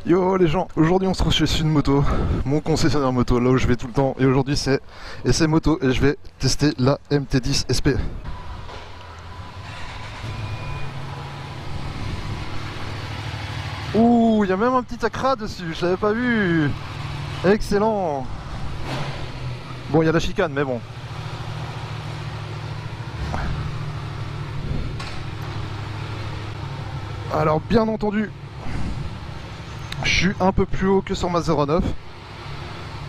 Yo les gens, aujourd'hui on se retrouve chez une moto, mon concessionnaire moto, là où je vais tout le temps, et aujourd'hui c'est essai moto et je vais tester la MT10 SP. Ouh, il y a même un petit Acra dessus, je l'avais pas vu. Excellent. Bon, il y a la chicane, mais bon. Alors bien entendu, je suis un peu plus haut que sur ma 09.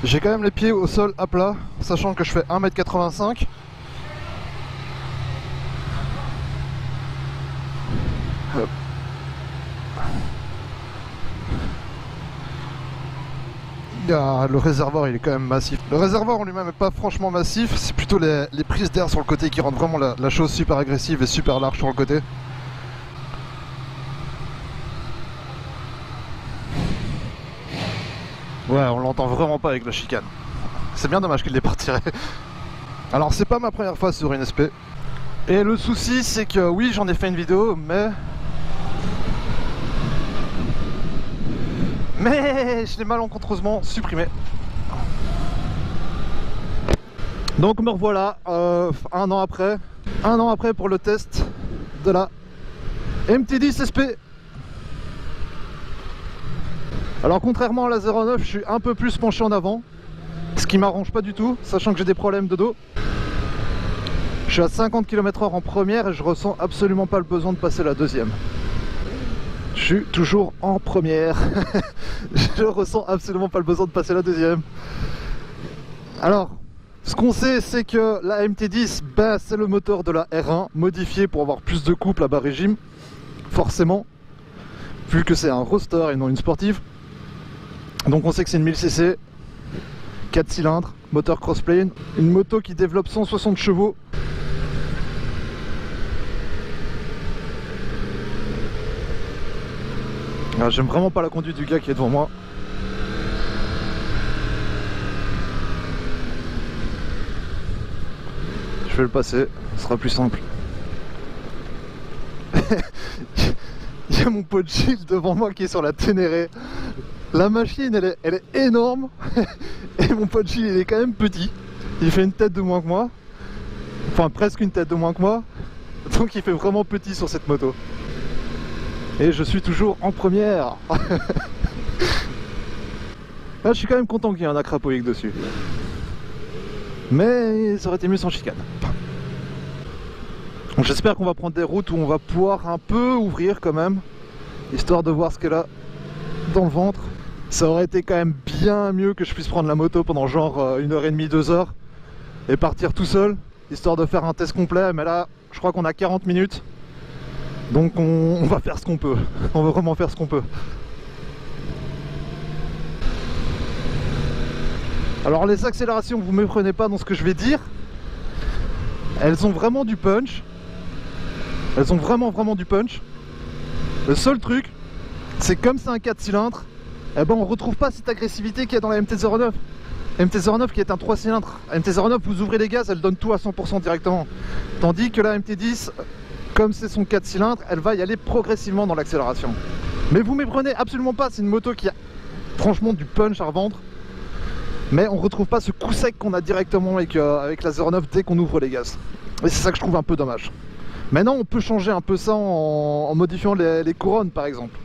J'ai quand même les pieds au sol à plat, sachant que je fais 1m85. Hop. Le réservoir il est quand même massif. Le réservoir en lui-même n'est pas franchement massif, c'est plutôt les prises d'air sur le côté qui rendent vraiment la chose super agressive et super large sur le côté. Ouais, on l'entend vraiment pas avec la chicane. C'est bien dommage qu'il l'ait pas retiré. Alors c'est pas ma première fois sur une SP. Et le souci c'est que oui j'en ai fait une vidéo mais je l'ai malencontreusement supprimé. Donc me revoilà un an après pour le test de la MT10 SP. Alors contrairement à la 09, je suis un peu plus penché en avant, ce qui m'arrange pas du tout, sachant que j'ai des problèmes de dos. Je suis à 50 km/h en première et je ressens absolument pas le besoin de passer la deuxième. Je suis toujours en première. Je ressens absolument pas le besoin de passer la deuxième. Alors, ce qu'on sait, c'est que la MT10, ben, c'est le moteur de la R1 modifié pour avoir plus de couple à bas régime, forcément, vu que c'est un roadster et non une sportive. Donc on sait que c'est une 1000cc, 4 cylindres, moteur crossplane, une moto qui développe 160 chevaux. Ah, j'aime vraiment pas la conduite du gars qui est devant moi. Je vais le passer, ce sera plus simple. Il y a mon pote Gilles devant moi qui est sur la Ténéré. La machine elle est énorme. Et mon pote Gilles il est quand même petit. Il fait une tête de moins que moi. Enfin presque une tête de moins que moi. Donc il fait vraiment petit sur cette moto. Et je suis toujours en première. Là je suis quand même content qu'il y ait un acrapoïque dessus. Mais ça aurait été mieux sans chicane. J'espère qu'on va prendre des routes où on va pouvoir un peu ouvrir quand même, histoire de voir ce qu'elle a dans le ventre. Ça aurait été quand même bien mieux que je puisse prendre la moto pendant genre 1h30, 2h et partir tout seul, histoire de faire un test complet. Mais là, je crois qu'on a 40 minutes, donc on va faire ce qu'on peut. On va vraiment faire ce qu'on peut. Alors les accélérations, vous ne me prenez pas dans ce que je vais dire. Elles ont vraiment du punch. Elles ont vraiment du punch. Le seul truc, c'est comme c'est un 4 cylindres, eh ben on retrouve pas cette agressivité qu'il y a dans la MT-09. La MT-09 qui est un 3 cylindres. La MT-09, vous ouvrez les gaz, elle donne tout à 100% directement. Tandis que la MT-10, comme c'est son 4 cylindres, elle va y aller progressivement dans l'accélération. Mais vous méprenez absolument pas, c'est une moto qui a franchement du punch à revendre. Mais on retrouve pas ce coup sec qu'on a directement avec la 09 dès qu'on ouvre les gaz. Et c'est ça que je trouve un peu dommage. Maintenant on peut changer un peu ça en modifiant les couronnes par exemple.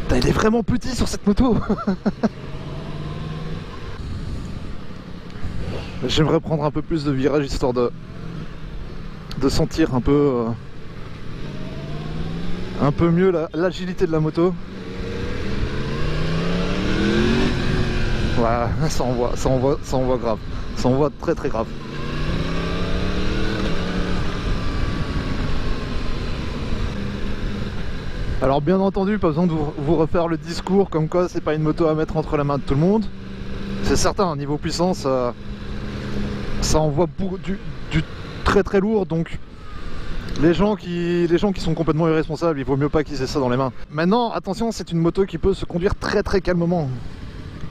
Putain, il est vraiment petit sur cette moto. J'aimerais prendre un peu plus de virages histoire de sentir un peu mieux l'agilité de la moto. Ouais, ça envoie grave. Ça envoie très grave. Alors bien entendu, pas besoin de vous refaire le discours comme quoi c'est pas une moto à mettre entre la main de tout le monde. C'est certain, niveau puissance, ça envoie du très lourd, donc les gens qui sont complètement irresponsables, il vaut mieux pas qu'ils aient ça dans les mains. Maintenant, attention, c'est une moto qui peut se conduire très calmement.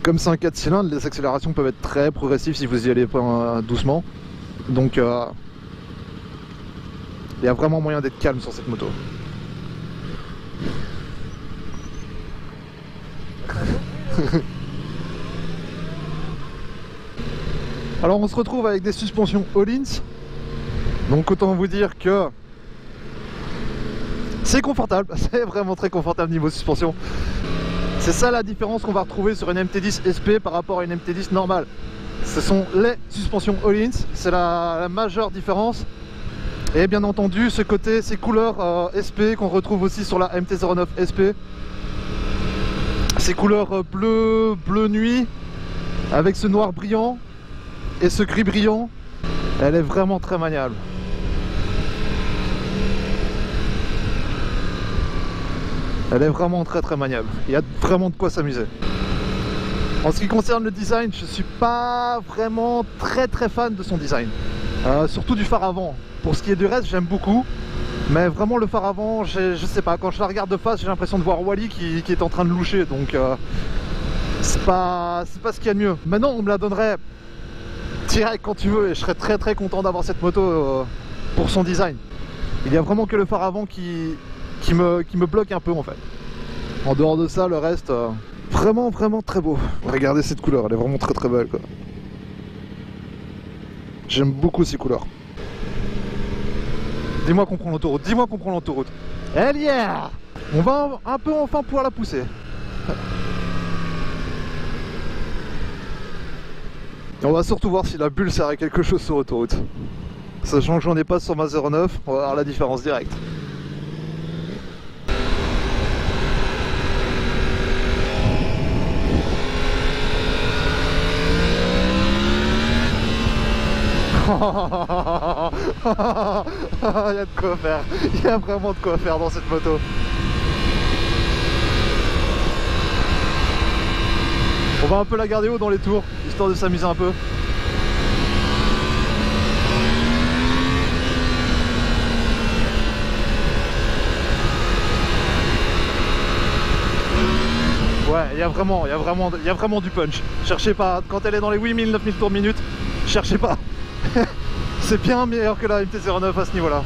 Comme c'est un 4 cylindres, les accélérations peuvent être très progressives si vous y allez pas doucement. Donc il y a vraiment moyen d'être calme sur cette moto. Alors on se retrouve avec des suspensions Öhlins. Donc autant vous dire que c'est confortable, c'est vraiment très confortable niveau suspension. C'est ça la différence qu'on va retrouver sur une MT10 SP par rapport à une MT10 normale. Ce sont les suspensions Öhlins, c'est la majeure différence. Et bien entendu ce côté, ces couleurs SP qu'on retrouve aussi sur la MT-09 SP. Ces couleurs bleu nuit avec ce noir brillant et ce gris brillant, elle est vraiment très maniable. Elle est vraiment très maniable. Il y a vraiment de quoi s'amuser. En ce qui concerne le design, je suis pas vraiment très fan de son design. Surtout du phare avant. Pour ce qui est du reste, j'aime beaucoup. Mais vraiment le phare avant, je sais pas, quand je la regarde de face, j'ai l'impression de voir Wally qui est en train de loucher. Donc c'est pas ce qu'il y a de mieux. Maintenant on me la donnerait direct quand tu veux et je serais très content d'avoir cette moto pour son design. Il y a vraiment que le phare avant qui me bloque un peu en fait. En dehors de ça, le reste, vraiment très beau. Regardez cette couleur, elle est vraiment très belle quoi. J'aime beaucoup ces couleurs. Dis-moi qu'on prend l'autoroute, dis-moi qu'on prend l'autoroute. Hell yeah! On va un peu enfin pouvoir la pousser. Et on va surtout voir si la bulle sert à quelque chose sur l'autoroute. Sachant que j'en ai pas sur ma 09, on va voir la différence directe. Il y a de quoi faire, il y a vraiment de quoi faire dans cette moto. On va un peu la garder haut dans les tours, histoire de s'amuser un peu. Ouais, il y a vraiment du punch. Cherchez pas, quand elle est dans les 8000, 9000 tours minute, cherchez pas. C'est bien meilleur que la MT-09 à ce niveau-là.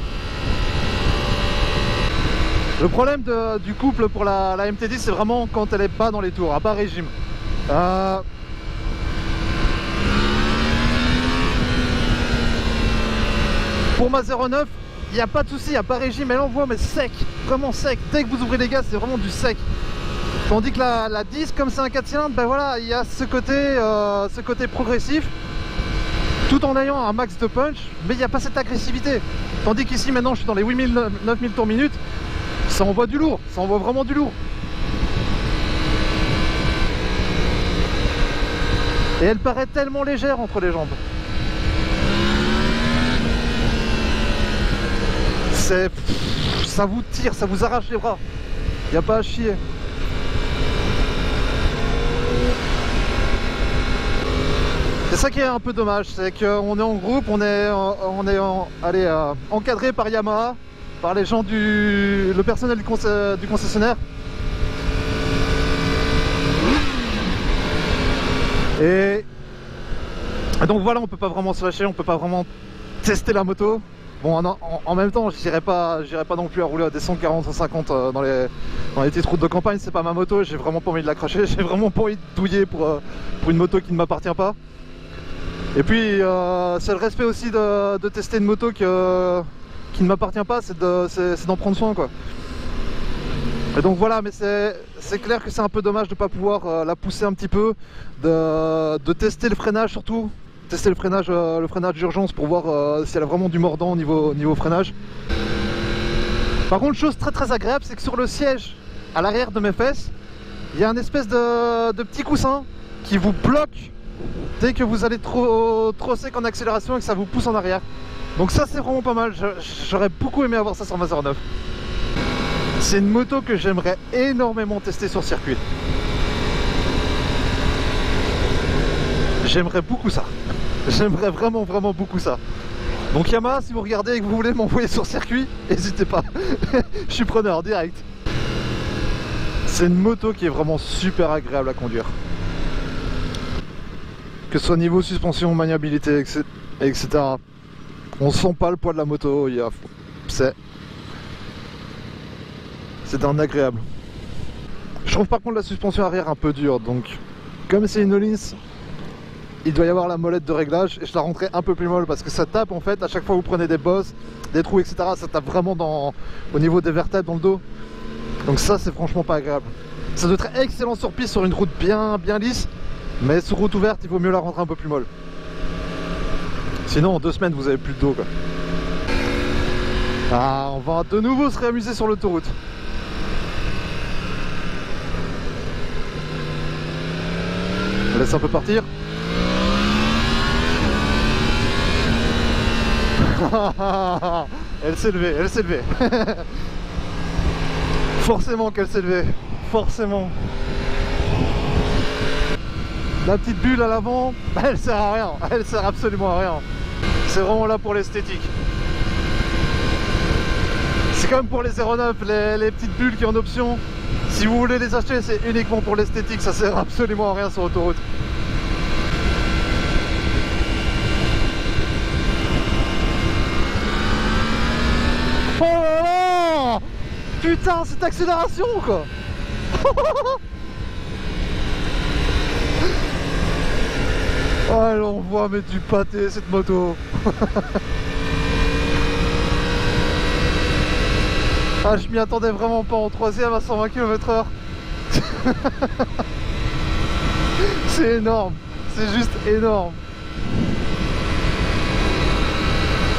Le problème du couple pour la MT-10, c'est vraiment quand elle est pas dans les tours, à bas régime. Pour ma 09, il n'y a pas de souci, à bas régime, elle envoie mais sec, vraiment sec. Dès que vous ouvrez les gaz, c'est vraiment du sec. Tandis que la 10, comme c'est un 4 cylindres, ben voilà, il y a ce côté progressif, tout en ayant un max de punch, mais il n'y a pas cette agressivité. Tandis qu'ici, maintenant, je suis dans les 8000, 9000 tours minute, ça envoie du lourd, ça envoie vraiment du lourd. Et elle paraît tellement légère entre les jambes. Ça vous tire, ça vous arrache les bras. Il n'y a pas à chier. C'est ça qui est un peu dommage, c'est qu'on est en groupe, on est encadré par Yamaha, par les gens le personnel du concessionnaire. Et donc voilà, on peut pas vraiment se lâcher, on peut pas vraiment tester la moto. Bon, en même temps, j'irai pas non plus à rouler à des 140, 150 dans les petites routes de campagne. C'est pas ma moto, j'ai vraiment pas envie de la cracher, j'ai vraiment pas envie de douiller pour une moto qui ne m'appartient pas. Et puis c'est le respect aussi de tester une moto qui ne m'appartient pas, c'est d'en prendre soin quoi. Et donc voilà, mais c'est clair que c'est un peu dommage de ne pas pouvoir la pousser un petit peu, de tester le freinage surtout. Tester le freinage d'urgence pour voir si elle a vraiment du mordant au niveau freinage. Par contre, chose très agréable, c'est que sur le siège à l'arrière de mes fesses, il y a une espèce de petit coussin qui vous bloque dès que vous allez trop sec en accélération et que ça vous pousse en arrière. Donc ça c'est vraiment pas mal, j'aurais beaucoup aimé avoir ça sur ma 09. C'est une moto que j'aimerais énormément tester sur circuit. J'aimerais beaucoup ça. J'aimerais vraiment beaucoup ça. Donc Yamaha, si vous regardez et que vous voulez m'envoyer sur circuit, n'hésitez pas. Je suis preneur direct. C'est une moto qui est vraiment super agréable à conduire. Que ce soit niveau suspension, maniabilité, etc. On sent pas le poids de la moto. C'est un agréable. Je trouve par contre la suspension arrière un peu dure, donc Comme c'est une Öhlins, il doit y avoir la molette de réglage et je la rentrais un peu plus molle parce que ça tape en fait à chaque fois que vous prenez des bosses, des trous, etc. Ça tape vraiment au niveau des vertèbres dans le dos. Donc ça c'est franchement pas agréable. Ça doit être excellent sur piste sur une route bien lisse, mais sur route ouverte il vaut mieux la rentrer un peu plus molle. Sinon en 2 semaines vous avez plus de dos quoi. Ah, on va de nouveau se réamuser sur l'autoroute. On laisse un peu partir. Elle s'est levée, elle s'est levée. Forcément qu'elle s'est levée, forcément. La petite bulle à l'avant, elle sert à rien, elle sert absolument à rien. C'est vraiment là pour l'esthétique. C'est comme pour les 09, les petites bulles qui ont en option. Si vous voulez les acheter, c'est uniquement pour l'esthétique, ça sert absolument à rien sur autoroute. Oh là là! Putain, cette accélération quoi! Oh, elle envoie mais du pâté cette moto. Ah, je m'y attendais vraiment pas en 3ème à 120 km/h. C'est énorme, c'est juste énorme.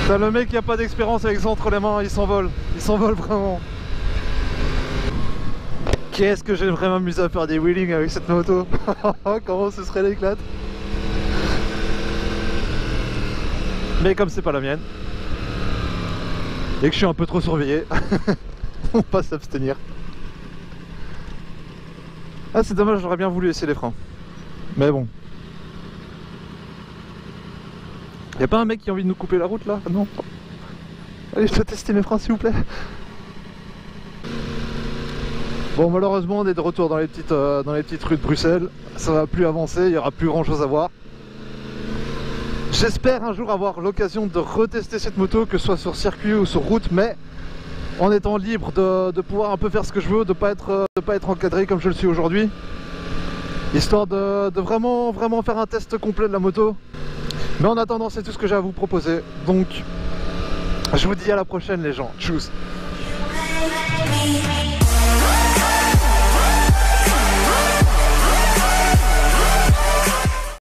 T'as le mec qui a pas d'expérience avec ça entre les mains, il s'envole vraiment. Qu'est-ce que j'aimerais m'amuser à faire des wheelings avec cette moto. Comment ce serait l'éclate. Mais comme c'est pas la mienne et que je suis un peu trop surveillé, on va s'abstenir. Ah c'est dommage, j'aurais bien voulu essayer les freins. Mais bon. Y'a pas un mec qui a envie de nous couper la route là? Non. Allez, je dois tester mes freins s'il vous plaît. Bon malheureusement on est de retour dans les petites rues de Bruxelles. Ça va plus avancer, il n'y aura plus grand chose à voir. J'espère un jour avoir l'occasion de retester cette moto, que ce soit sur circuit ou sur route, mais en étant libre de pouvoir un peu faire ce que je veux, de pas être encadré comme je le suis aujourd'hui. Histoire de vraiment faire un test complet de la moto. Mais en attendant, c'est tout ce que j'ai à vous proposer. Donc, je vous dis à la prochaine les gens. Tchuss.